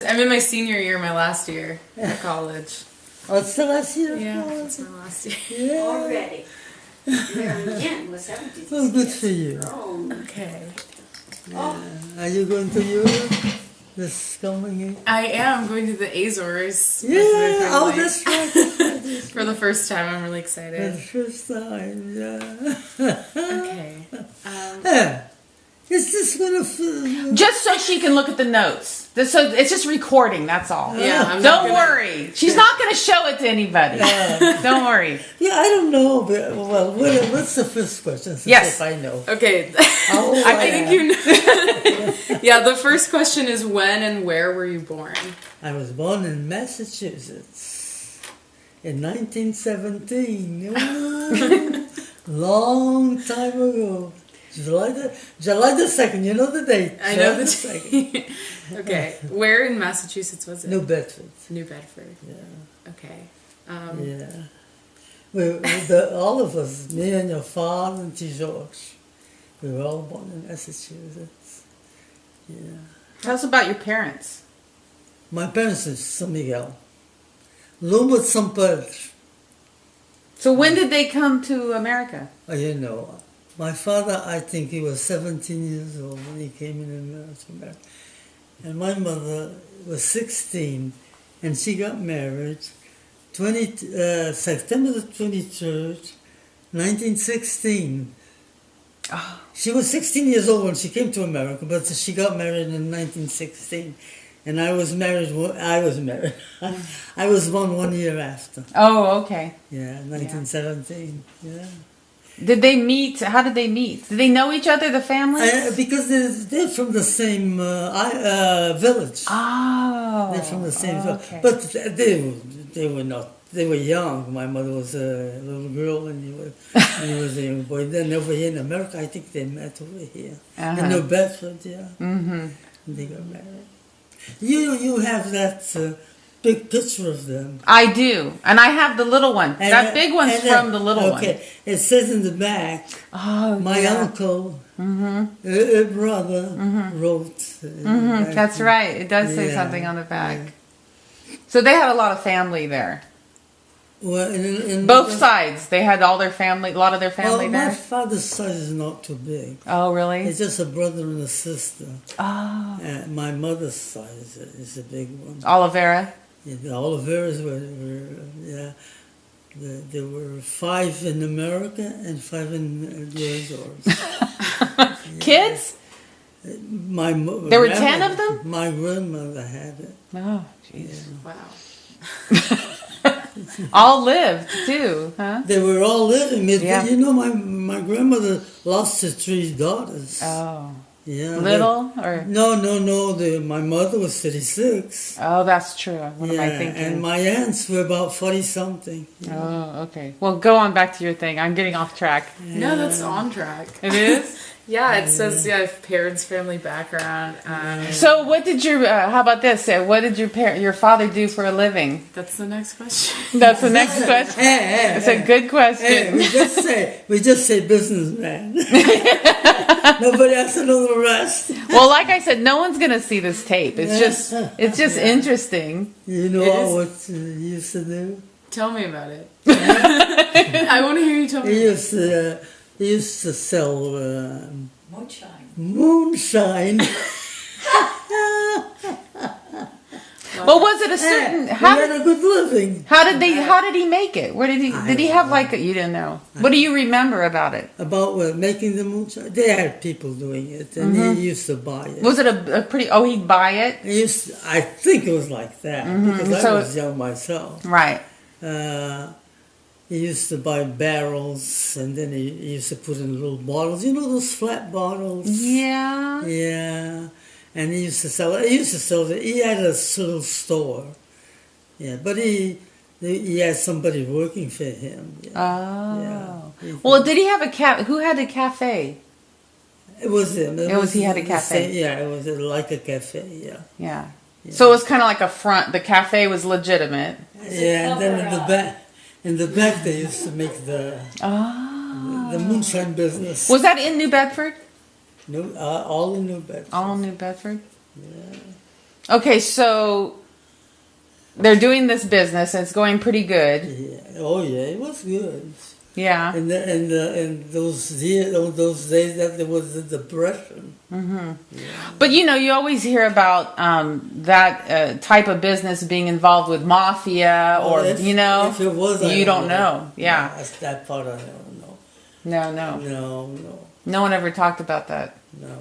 I'm in my senior year, my last year of college. Oh, it's the last year? Yeah, it's my last year. Yeah. Already. Marianne was 70. Oh, good for you. Oh, Okay. Are you going to Europe this coming year? I am going to the Azores. with Yeah, my oh, family. that's right. For the first time, I'm really For the excited. first time, yeah. Okay. Yeah. Is this gonna Just so she can look at the notes. So it's just recording, that's all. Yeah, I'm not Don't gonna- worry. She's not going to show it to anybody. Don't worry. Yeah, I don't know, but, well, what's the first question? Since Yes. If I know. Okay. How old I think you know. Yeah, the first question is when and where were you born? I was born in Massachusetts in 1917. Ooh, long time ago. July the 2nd, you know the date. I know July the 2nd. date. Okay. Where in Massachusetts was it? New Bedford. New Bedford. Yeah. Okay. Yeah. All of us, me and your father and T. George, we were all born in Massachusetts. Yeah. Tell us about your parents. My parents are San Miguel. Luma de São Pedro. So when did they come to America? Oh, you know, my father, I think he was 17 years old when he came in America. And my mother was 16, and she got married September the 23rd, 1916. Oh. She was 16 years old when she came to America, but she got married in 1916. And I was married. I was born 1 year after. Oh, okay. Yeah, 1917. Yeah. Did they meet? How did they meet? Did they know each other, the family? Because they're from the same village. Oh. They're from the same village. Okay. But they were not. They were young. My mother was a little girl, and he was a young boy. Then over here in America, I think they met over here in New Bedford. Yeah. Mm-hmm. They got married. You have that big picture of them. I do. And I have the little one. And that big one's from the little one. Okay, it says in the back, Oh, my yeah. uncle, brother wrote. That's right. It does say Yeah, something on the back. So they had a lot of family there. Well, in Both sides. They had all their family, a lot of their family my there. father's side is not too big. Oh, really? It's just a brother and a sister. Oh. My mother's side is a big one. Olivera. Yeah, the Oliveras there were 5 in America and 5 in the Azores. Kids? There were 10 of them? My grandmother had it. Oh, jeez. Wow. All lived, too, huh? They were all living. Yeah. You know, my grandmother lost her 3 daughters. Oh. Yeah. Little? Or? No. My mother was 36. Oh, that's true. What am I thinking? And my aunts were about 40-something. Oh, okay. Well, go on back to your thing. I'm getting off track. No, that's on track. It is? Yeah, it says parents, family background. So what did how about this? What did your father do for a living? That's the next question. That's the next question. It's a good question. We just say businessman. Nobody has to know the rest. Well, like I said, no one's gonna see this tape. It's just interesting. You know what you used to do? Tell me about it. I want to hear you tell me. He used to sell moonshine. moonshine. Well, was it a certain? He had a good living. How did he make it? Where did he have like you didn't know? What do you remember about it? About making the moonshine. They had people doing it, and he used to buy it. Was it a pretty? Oh, he'd buy it. I think it was like that because I was young myself. Right. He used to buy barrels, and then he used to put in little bottles. You know those flat bottles? Yeah. Yeah. And he used to sell it. He had a little store. Yeah, but he had somebody working for him. Yeah. Oh. Yeah. Well, did he have a who had a cafe? It was him. He had a cafe. It was like a cafe, yeah. Yeah. So it was kind of like a front. The cafe was legitimate. Yeah, and then in the back they used to make the moonshine business. Was that in New Bedford? All in New Bedford. All in New Bedford? Yeah. Okay, so they're doing this business and it's going pretty good. Yeah. Oh yeah, it was good. Yeah. And those days that there was the depression. But you always hear about that type of business being involved with mafia or, if it was, I you don't know. Yeah. That's that part I don't know. No. No. No one ever talked about that. No.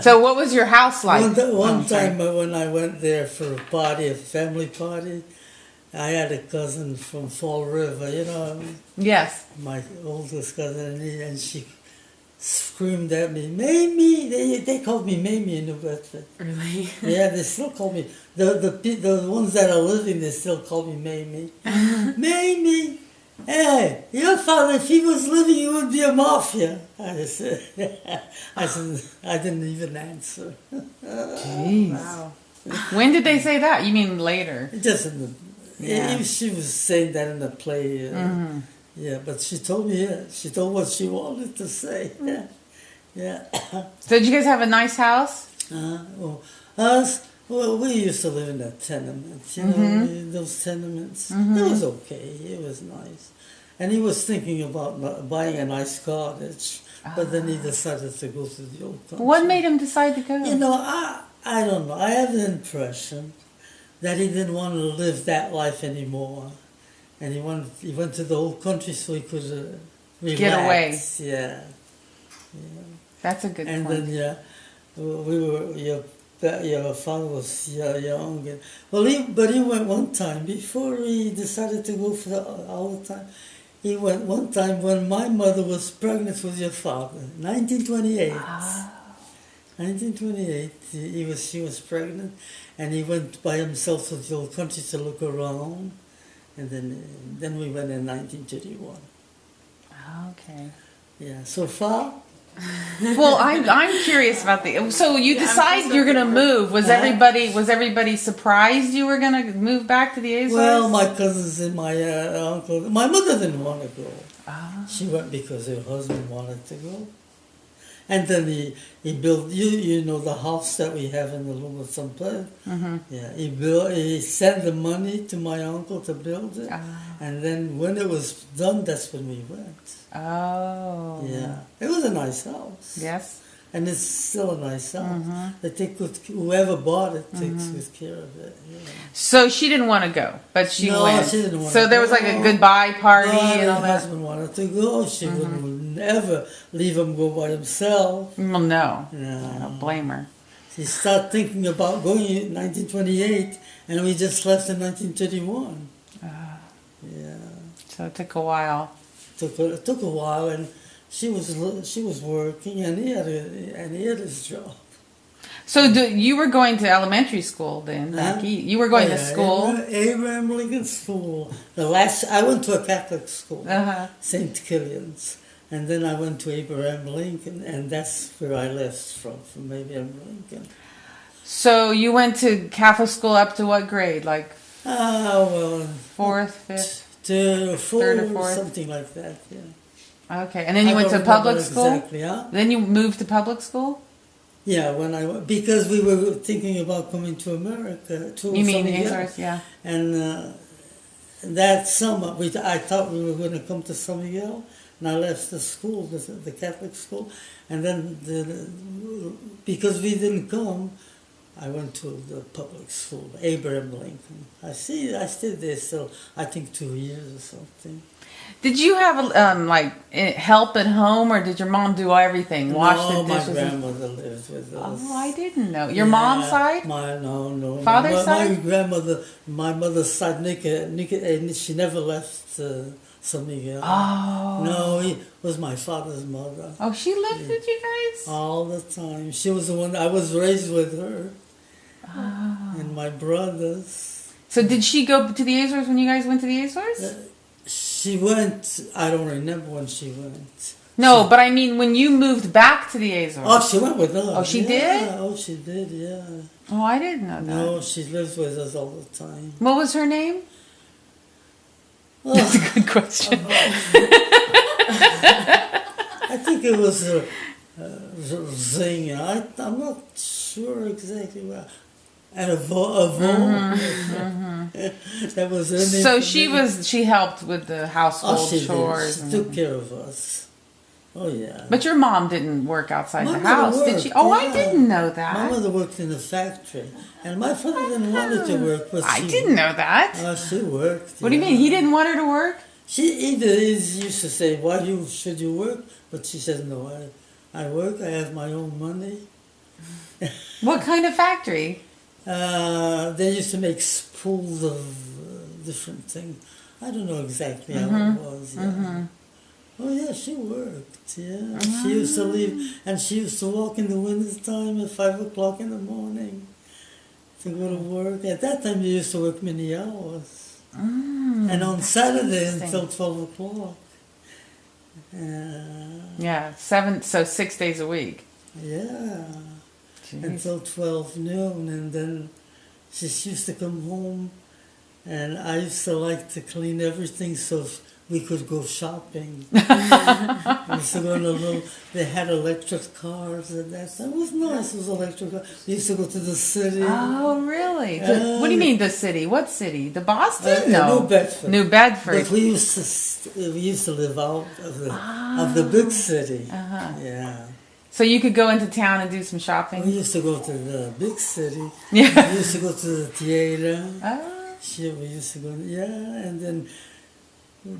So what was your house like? One time when I went there for a family party, I had a cousin from Fall River, Yes. my oldest cousin, and she screamed at me, Mamie! They called me Mamie in New Bedford. Really? Yeah, they still call me, the ones that are living, they still call me Mamie. Mamie! Hey, your father, if he was living, he would be a mafia. I said, I didn't even answer. Jeez. Wow. When did they say that? You mean later? Just in the, she was saying that in the play. Yeah, but she told me, she told what she wanted to say. Yeah. So did you guys have a nice house? We used to live in a tenement, those tenements. It was okay, it was nice. And he was thinking about buying a nice cottage, but then he decided to go to the old country. What made him decide to go? I don't know. I have the impression that he didn't want to live that life anymore. And he went to the old country so he could relax. Get away. Yeah. That's a good and point. And then, your father was young. But he went one time before he decided to go for all the time. He went one time when my mother was pregnant with your father, 1928. 1928, she was pregnant, and he went by himself to the old country to look around, and then we went in 1931. Okay. Yeah, so far. Well, I'm curious about so you decide you're gonna move. Was everybody surprised you were gonna move back to the Azores? Well, my cousins and my uncle. My mother didn't want to go. She went because her husband wanted to go. And then he built the house that we have in the Lumberton Place. Yeah, he sent the money to my uncle to build it, and then when it was done, that's when we went. Oh. Yeah, it was a nice house. Yes. And it's still a nice house. Whoever bought it takes good care of it. Yeah. So she didn't want to go, but she went. She didn't want so to there was like a goodbye party and all her that. husband wanted to go. She would never leave him go by himself. Well, no. No. I don't blame her. She started thinking about going in 1928, and we just left in 1931. Yeah. So it took a while. It took a while, and she was working, and he had his job. So you were going to elementary school then, Becky? You were going to school? Abraham Lincoln School. I went to a Catholic school, St. Killian's, and then I went to Abraham Lincoln, and that's where I left from Abraham Lincoln. So you went to Catholic school up to what grade? Like fourth, fifth? Third or fourth? something like that, yeah. Okay, and then you went to public school? Exactly, yeah. Then you moved to public school? Yeah, because we were thinking about coming to America. You mean Azores, yeah. And that summer, I thought we were going to come to San Miguel, and I left the school, the Catholic school, and then because we didn't come, I went to the public school, Abraham Lincoln. I stayed there still, I think 2 years or something. Did you have help at home, or did your mom do everything? Wash the dishes? My grandmother lived with us. Oh, I didn't know. Your mom's side? No. Father's side? My grandmother, my mother's side, Nika, she never left San Miguel. Oh. No, it was my father's mother. Oh, she lived with you guys? All the time. She was the one, I was raised with her. Oh. And my brothers. So did she go to the Azores when you guys went to the Azores? She went, I don't remember when she went. No, but I mean when you moved back to the Azores. Oh, she went with us. Oh, she did? Oh, she did, yeah. Oh, I didn't know that. No, she lived with us all the time. What was her name? Oh. That's a good question. I think it was Zinga. I'm not sure. sure exactly where. And a that was her name. So for me. she helped with the household She did. chores. She and- took care of us. Oh yeah. But your mom didn't work outside My the mother house, did she? worked, Oh, I yeah. didn't know My that. mother worked in a factory, and my father didn't want her to work, but I she didn't know that. She worked. What do you mean? He didn't want her to work? He used to say, "Why should you work?" But she said, "No, I work. I have my own money." What kind of factory? They used to make spools of different things. I don't know exactly how it was. Yeah. Oh yeah, she worked. Yeah, she used to leave, and she used to walk in the winter time at 5 o'clock in the morning to go to work. At that time, you used to work many hours, and on Saturday until 12 o'clock. Yeah, 6 days a week. Yeah. Jeez. Until 12 noon, and then she used to come home, and I used to like to clean everything so we could go shopping. We used to go in they had electric cars at that time. It was nice, it was electric cars. We used to go to the city. Oh, really? What do you mean the city? What city? The Boston? New Bedford. New Bedford. But we used to live out of the big city. Yeah. So you could go into town and do some We shopping? used to go to the big city. Yeah. We used to go to the theater. Oh. We used to go, and then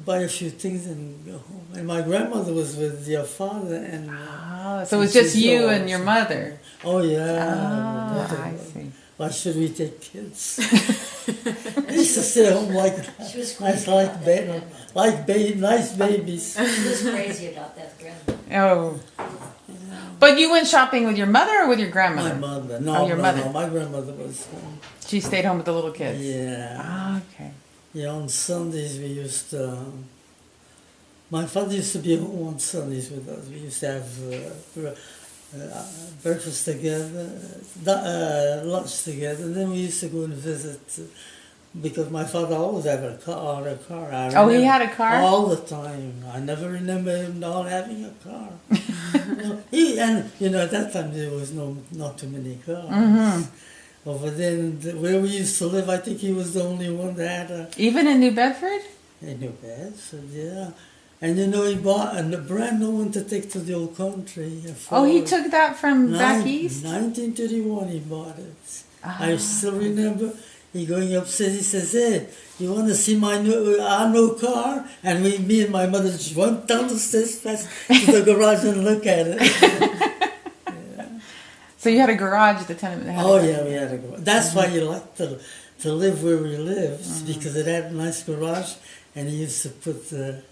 buy a few things and go home. And my grandmother was with your father, and Oh, so it was just you and your mother. Oh yeah. Oh, I see. Why should we take kids? They used to stay home like that. She was Nice, crazy nice babies. She was crazy about that grandma. Oh. But you went shopping with your mother or with your grandmother? My mother, Your mother. no, my grandmother was home. She stayed home with the little kids? Yeah. Ah, okay. Yeah, on Sundays we used to. My father used to be home on Sundays with us. We used to have breakfast together, lunch together, and then we used to go and visit. Because my father always had a car. He had a car? All the time. I never remember him not having a car. At that time there was not too many cars. Mm-hmm. Over there, where we used to live, I think he was the only one that had a. Even in New Bedford? In New Bedford, yeah. And he bought a brand new one to take to the old country. Oh, he took that from back east? 1931 he bought it. Ah. I still remember he going upstairs, he says, "Hey, you want to see our new car?" And me and my mother just went down the stairs fast to the garage and look at it. So you had a garage at the tenement house? Oh yeah, we had a garage. That's why you like to live where we lived, because it had a nice garage, and he used to put the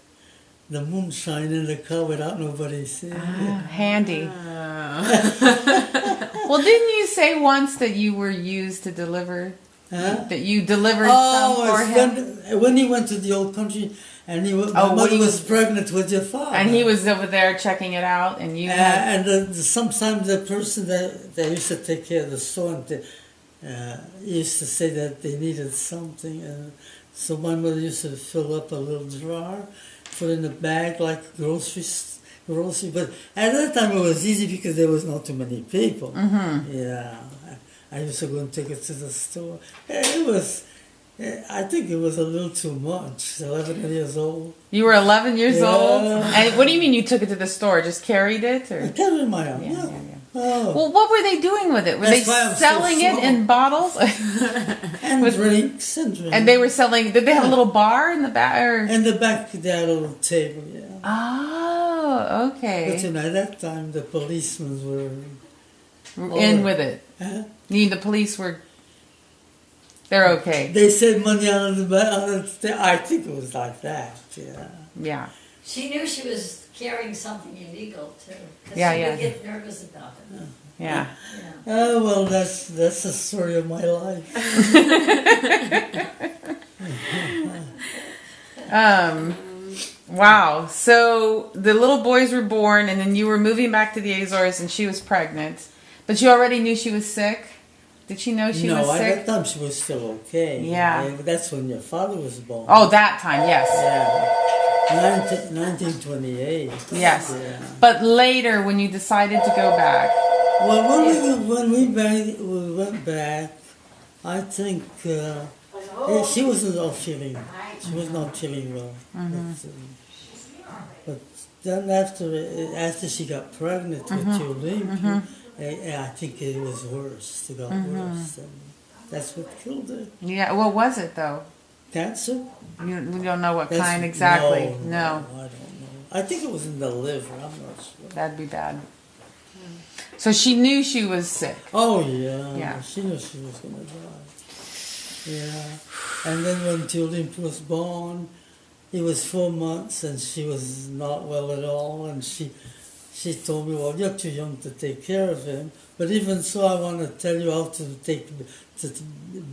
moonshine in the car without nobody seeing it. Handy. Well, didn't you say once that you were used to deliver? Huh? That you delivered some for him? When he went to the old country, and my mother was pregnant with your father. And he was over there checking it out, and you had... Sometimes the person that used to take care of the store used to say that they needed something, and so my mother used to fill up a little jar, put in a bag like grocery. But at that time it was easy because there was not too many people. Mm-hmm. Yeah, I used to go and take it to the store. It was. I think it was a little too much. 11 years old. You were 11 years Yeah. old? And what do you mean you took it to the store? Just carried it? Or? I carried my own. Yeah. Oh. Well, what were they doing with it? Were That's they why I'm so selling it small. in bottles? And drinks. And they were selling... Did they have a little bar in the back? Or? In the back, they had a little table, yeah. Oh, okay. But at that time, the policemen were... In with it. Huh? The police were... They're okay. They said money on the I think it was like that, yeah. Yeah. She knew she was carrying something illegal too. Because Yeah, she yeah. would get nervous about it. Yeah. Yeah. Oh, well, that's the story of my life. Wow. So the little boys were born, and then you were moving back to the Azores, and she was pregnant. But you already knew she was sick? Did she know she was No, at sick? that time she was still okay. Yeah. That's when your father was born. Oh, that time, yes. Yeah. 1928. Yes. Yeah. But later, when you decided to go back, Well, when we went back, I think she was not feeling. She was not feeling well. But then after she got pregnant with Tulip, I think it was worse. It got worse, and that's what killed her. Yeah. What was it though? Cancer? We don't know what That's- kind exactly. No, I don't know. I think it was in the liver. I'm not sure. That'd be bad. So she knew she was sick. Oh yeah. Yeah. She knew she was gonna die. Yeah. And then when Tulip was born, it was 4 months, and she was not well at all. And she told me, "Well, you're too young to take care of him." But even so, I want to tell you how to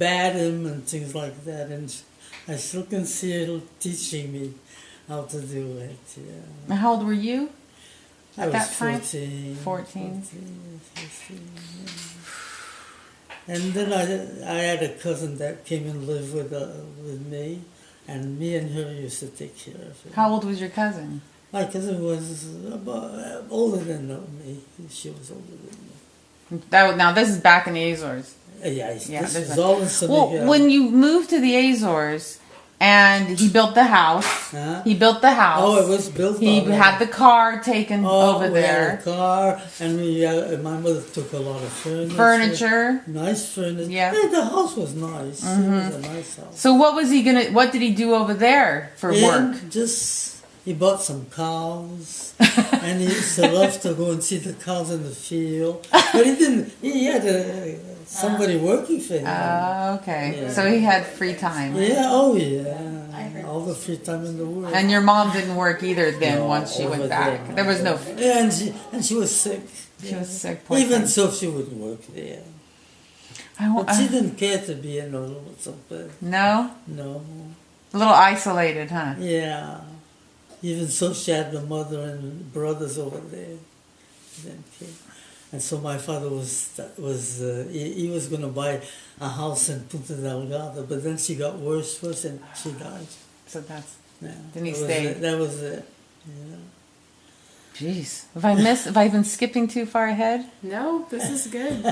bat him and things like that. And I still can see her teaching me how to do it. Yeah. How old were you? I At was that time? 14. 14. 15, yeah. And then I had a cousin that came and lived with me, and me and her used to take care of him. How old was your cousin? My cousin was about older than me. She was older than me. Now this is back in the Azores. Yeah, Yeah, this there's is a- all in San Well, Miguel. when you moved to the Azores, and he built the house. Huh? He built the house. Oh, it was built. He already. had the car taken over we had there. a car, and my mother took a lot of furniture. Furniture. Nice furniture. Yeah. The house was nice. It was a nice house. So what was he gonna? What did he do over there for work? He bought some cows, and he used to love to go and see the cows in the field. But he didn't. He had somebody working for him. Okay. Yeah. So he had free time. Yeah. Oh yeah. All the free time in the world. And your mom didn't work either then No, once she over went back. there. There was no. Yeah, and she was sick. She was sick. Poor Even thing. so, she wouldn't work there. I won't, But she didn't care to be in a little something. no. No. A little isolated, huh? Yeah. Even so, she had the mother and brothers over there. Then came. And so my father he was going to buy a house in Punta Delgado, but then she got worse and she died. So that's. Yeah, Then he that was stayed. it. That was it. Yeah. Jeez. Have I been skipping too far ahead? No, this is good.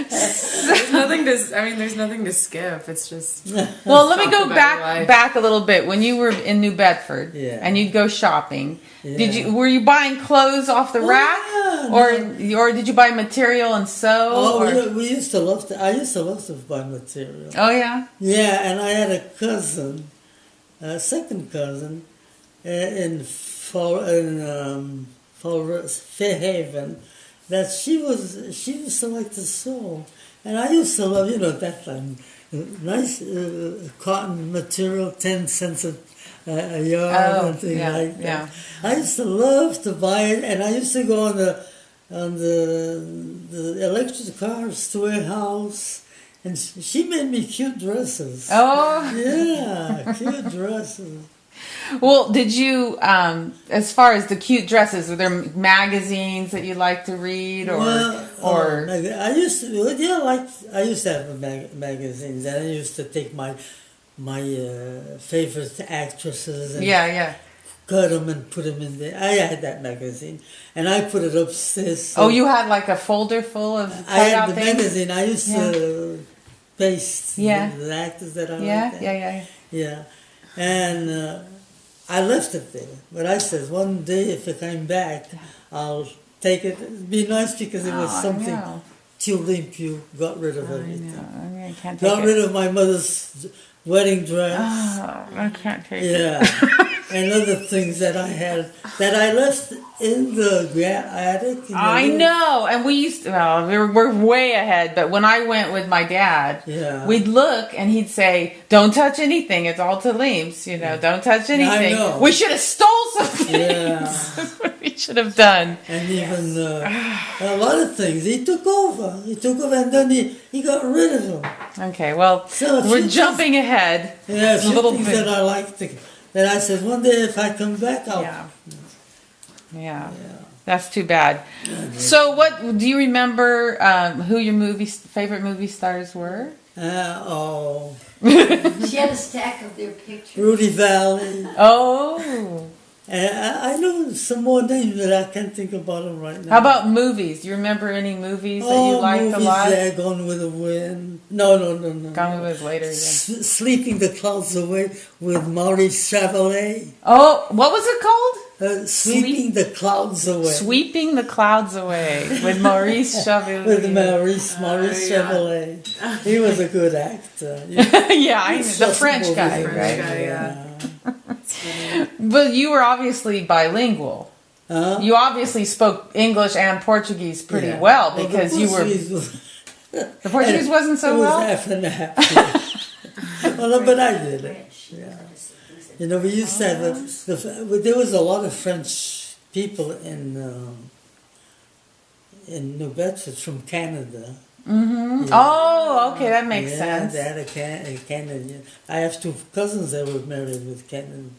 there's nothing to skip. It's just Well, let me Talk go about back your life. back a little bit. When you were in New Bedford, Yeah. and you'd go shopping, Yeah. were you buying clothes off the Oh, rack, yeah, or did you buy material and sew? Oh, or- we used to love to. I used to love to buy material. Oh yeah. Yeah, and I had a cousin, a second cousin, in Fairhaven, that she used to like to sew, and I used to love, at that time, nice cotton material, 10 cents a yard Oh, and things yeah, like that. yeah. I used to love to buy it, and I used to go on the electric cars to her house, and she made me cute dresses. Oh. Yeah, cute dresses. Well, did you, as far as the cute dresses, were there magazines that you like to read, or I used to have magazines, and I used to take my favorite actresses and yeah. cut them and put them in there. I had that magazine, and I put it upstairs. Oh, you had like a folder full of I had cutout the things? magazine. I used to paste Yeah. the actors that I Yeah, liked. yeah. Yeah, and I left it there. But I said, one day if I came back, I'll take it. It'd be nice because it was Oh, something I know. Tulip got rid of I everything. know. I can't take Got it. rid of my mother's wedding dress. Oh, I can't take it. Yeah, and other things that I had that I left in the attic. in the I little- know, and we used to, well, we're way ahead, but when I went with my dad, Yeah. we'd look and he'd say, don't touch anything, it's all Talim's, don't touch anything. know. We should have stole something. Yeah. That's what we should have done. And even a lot of things. He took over, and then he got rid of them. Okay, well, So a few we're things- jumping ahead. Yeah, a A few little things bit. that I liked. That I said, one day if I come back, I'll... Yeah. That's too bad. So, what do you remember? Who your favorite movie stars were? She had a stack of their pictures. Rudy Valley, Oh, And I know some more names, but I can't think about them right now. How about movies? Do you remember any movies that you liked movies, a lot? Yeah, Gone with the Wind. No. Gone with later, yeah. Sleeping the Clouds Away with Maurice Chevalier. Oh, what was it called? Sweeping the Clouds Away. Sweeping the Clouds Away with Maurice Chevalier. With Maurice Chevalier. He was a good actor. Yeah, I know. The French Just guy, movies, right? guy, yeah. But you were obviously bilingual. Huh? You obviously spoke English and Portuguese pretty Yeah. well the because you were. Portuguese was- The Portuguese wasn't it so was well. half and half. Yeah. Well, but I did it. French. Yeah. You know, we used to have there was a lot of French people in New Bedford from Canada. Mm-hmm. Yeah. Oh, okay, that makes Yeah, sense. they had a Canadian. I have two cousins that were married with Canadians.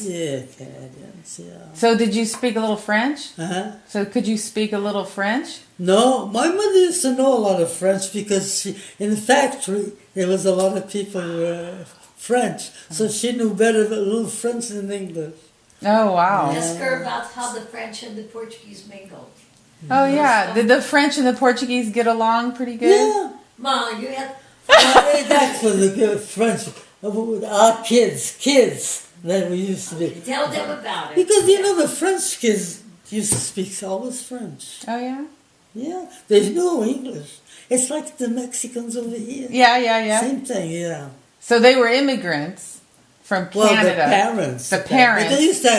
Yeah, Canadians. Yeah. So did you speak a little French? Uh-huh. So could you speak a little French? No, my mother used to know a lot of French because in the factory there was a lot of people who were French, so she knew better a little French than English. Oh wow. Ask her about how the French and the Portuguese mingled. Oh yeah. Did the French and the Portuguese get along pretty good? Yeah, Mom, you had well, that's for the good French. Our kids that we used to be. tell them about it. Because you know the French kids used to speak always French. Oh yeah. Yeah, there's no English. It's like the Mexicans over here. Yeah. Same thing, yeah. So they were immigrants from Well, Canada. the parents. The parents. But they used to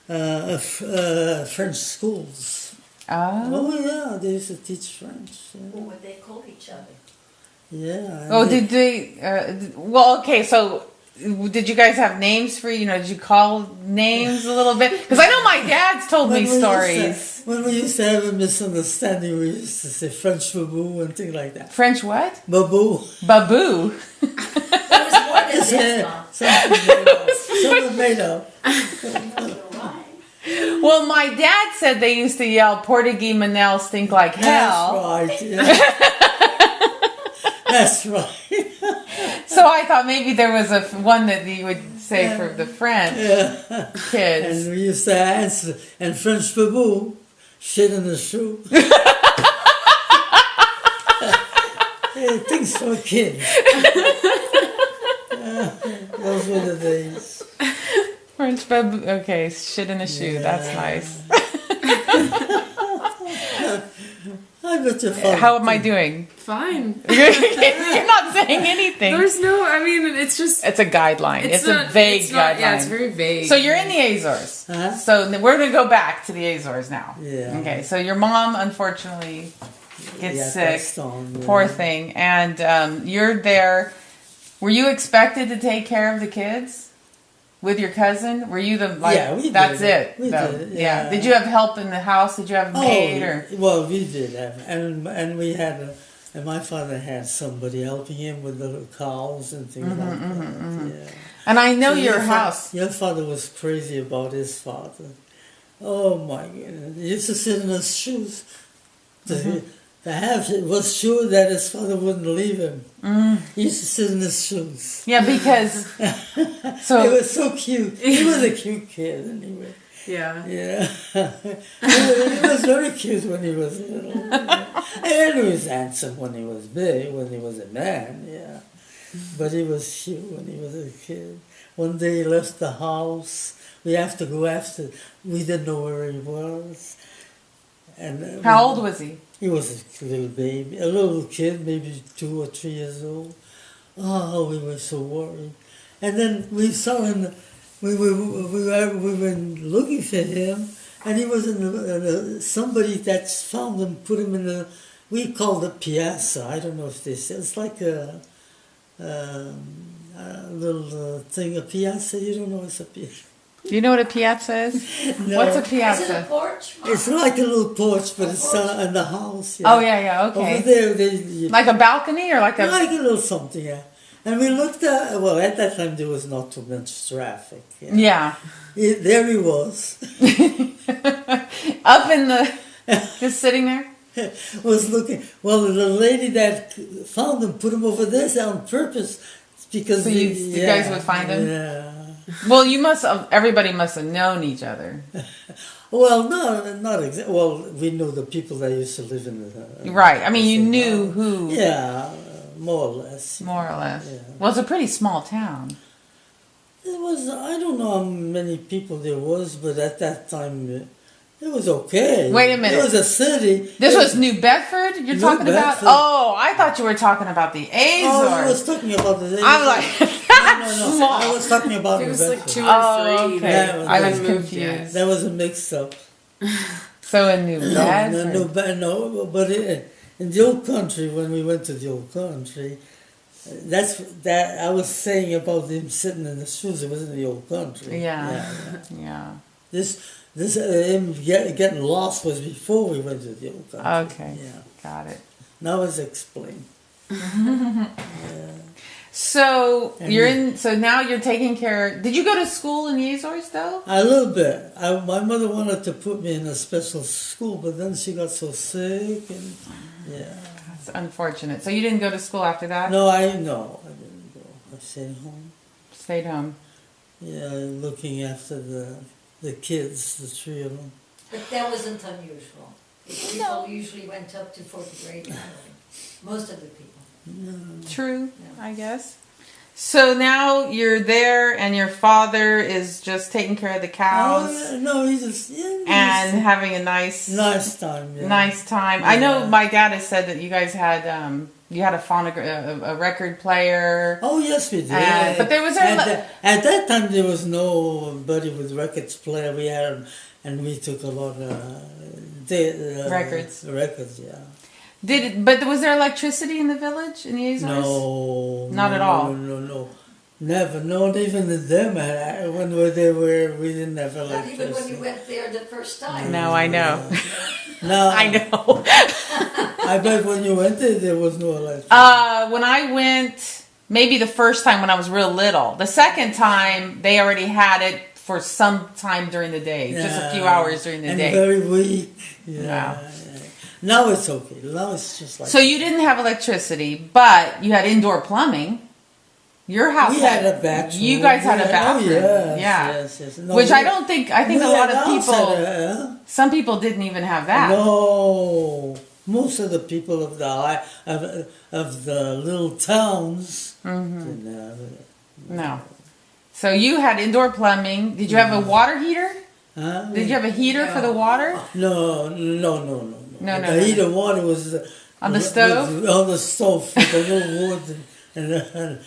have French schools. Oh. Oh, yeah, they used to teach French. What would they call each other? Yeah. Oh, did they? Well, okay. So, did you guys have names for did you call names a little bit? Because I know my dad's told me stories. When we used to have a misunderstanding, we used to say French baboo and things like that. French what? Baboo. Baboo. There was more than that, Yeah, Mom. something made up. Why? Well, my dad said they used to yell Portuguese Manel stink like hell. That's right. Yeah. That's right. So I thought maybe there was one that you would say for the French kids. And we used to answer, and French baboo, shit in the shoe. Yeah, things for kids. Those were the days. French baboo. Okay, shit in a shoe. That's nice. I bet you're fine. How am I doing? Fine. You're not saying anything. There's no. I mean, it's just. It's a guideline. It's a not- vague it's not- guideline. Yeah, it's very vague. So you're in the Azores. Huh? So we're going to go back to the Azores now. Yeah. Okay. So your mom unfortunately gets Yeah, sick. passed on, yeah. Poor thing. And you're there. Were you expected to take care of the kids with your cousin? Were you the Yeah, we did. That's it. We though? did, Yeah. yeah. Did you have help in the house? Did you have a maid or? Well, we did have, and we had, and my father had somebody helping him with the cows and things like that. Yeah. And I know So your fa- house. Your father was crazy about his father. Oh my goodness! He used to sit in his shoes. Was sure that his father wouldn't leave him. He used to sit in his shoes. Yeah, because It was so cute. He was a cute kid anyway. Yeah. Yeah. He was very cute when he was little. Yeah. And he was handsome when he was big, when he was a man, yeah. But he was cute when he was a kid. One day he left the house. We have to go after. We didn't know where he was. And how old was he? He was a little baby, a little kid, maybe 2 or 3 years old. Oh, we were so worried. And then we saw him. We were looking for him, and he was somebody that found him, put him in the. We called it piazza. I don't know if this. It's like a little thing. A piazza. You don't know it's a piazza. Do you know what a piazza is? No. What's a Is it a piazza? porch? Mom? It's like a little porch, but it's in the house. Oh yeah, okay. Over there, they Like a balcony or like a? like a little something, yeah. And we looked at, well, at that time there was not too much traffic. Yeah. There he was. Up in the, just sitting there. Was looking. Well, the lady that found him put him over there on purpose because So you guys would find him? Yeah. Well, you must have, everybody must have known each other. Well, no, not exactly. Well, we know the people that used to live in the. Right. I mean, you same knew house. who, Yeah, more or less. more or less. Yeah. Well, it's a pretty small town. It was. I don't know how many people there was, but at that time, it was okay. Wait a minute. It was a city. This It was New Bedford you're New talking about? Bedford. Oh, I thought you were talking about the Oh, I was Azores. talking about the. I'm like, that's no. small. I was talking about It was New like Bedford. 2 or Oh, 3. okay. Yeah, I was They moved yet. confused. There was a mix-up. So in New No, Bedford. no, but in the old country, when we went to the old country, that's that I was saying about him sitting in the shoes. It was in the old country. Yeah. Yeah. This him getting lost was before we went to the old country. Okay. Yeah. Got it. Now it's explained. So And you're we- in. So now you're taking care. Did you go to school in the Azores though? A little bit. My mother wanted to put me in a special school, but then she got so sick, and yeah. That's unfortunate. So you didn't go to school after that. No, I didn't go. I stayed home. Stayed home. Yeah, looking after the kids, the 3 of them. But that wasn't unusual. People usually went up to 4th grade anyway. Most of the people. True. Yeah. I guess. So now you're there, and your father is just taking care of the cows Oh, yeah, no, he just and having a nice time. Yeah. nice time. I know Yeah. my dad has said that you guys had you had a record player. Oh yes, we did. But there was at that time there was nobody with records player. We had, and we took a lot of Records. Records, yeah. But was there electricity in the village in the Azores? No, Not no, at all. No. Never. Not even them. When they were, we didn't have Not electricity. even when you went there the first time. No, I know. No, I know. I bet when you went there was no electricity. When I went, maybe the first time when I was real little. The second time, they already had it for some time during the day, just a few hours during the and day. very weak. Yeah. Wow. Now it's okay. Now it's just like. So you didn't have electricity, but you had indoor plumbing. Your house we had a bathroom. You guys had a Yeah. bathroom. Oh, yeah. yes. No, Which we- I don't think, I think we a lot had of people, outside, some people didn't even have that. No, most of the people of the little towns didn't have it. No. So you had indoor plumbing. Did you have a water heater? Huh? Did you have a heater for the water? No. No, The heater water was On the stove? On the stove with the little wood. No.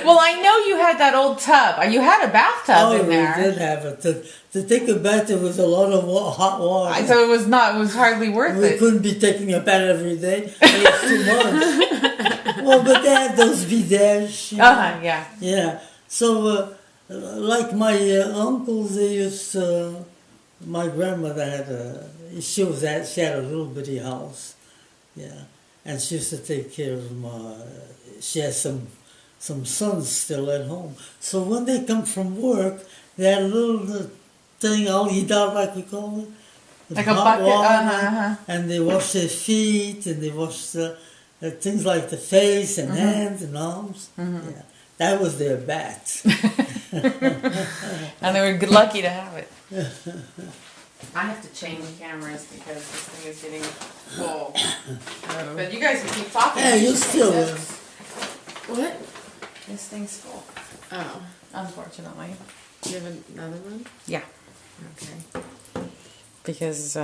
Well, I know you had that old tub. You had a bathtub Oh, in we there. did have it. To take a bath, there was a lot of hot water. So it was hardly worth We it. couldn't be taking a bath every day. It was too much. Well, but they had those bidets. You know. Yeah. Yeah. So, like my uncles, they used to. My grandmother she had a little bitty house. Yeah. And she used to take care of she has some sons still at home. So when they come from work, they had a little thing, all heat out, like we call it. with Like a hot bucket, water, and they wash their feet, and they wash things like the face and hands and arms. Yeah, that was their bath. And they were lucky to have it. I have to change cameras because this thing is getting full. But you guys can keep talking. Yeah, you still. What? This thing's full, Oh. unfortunately. Do you have another one? Yeah. Okay. Because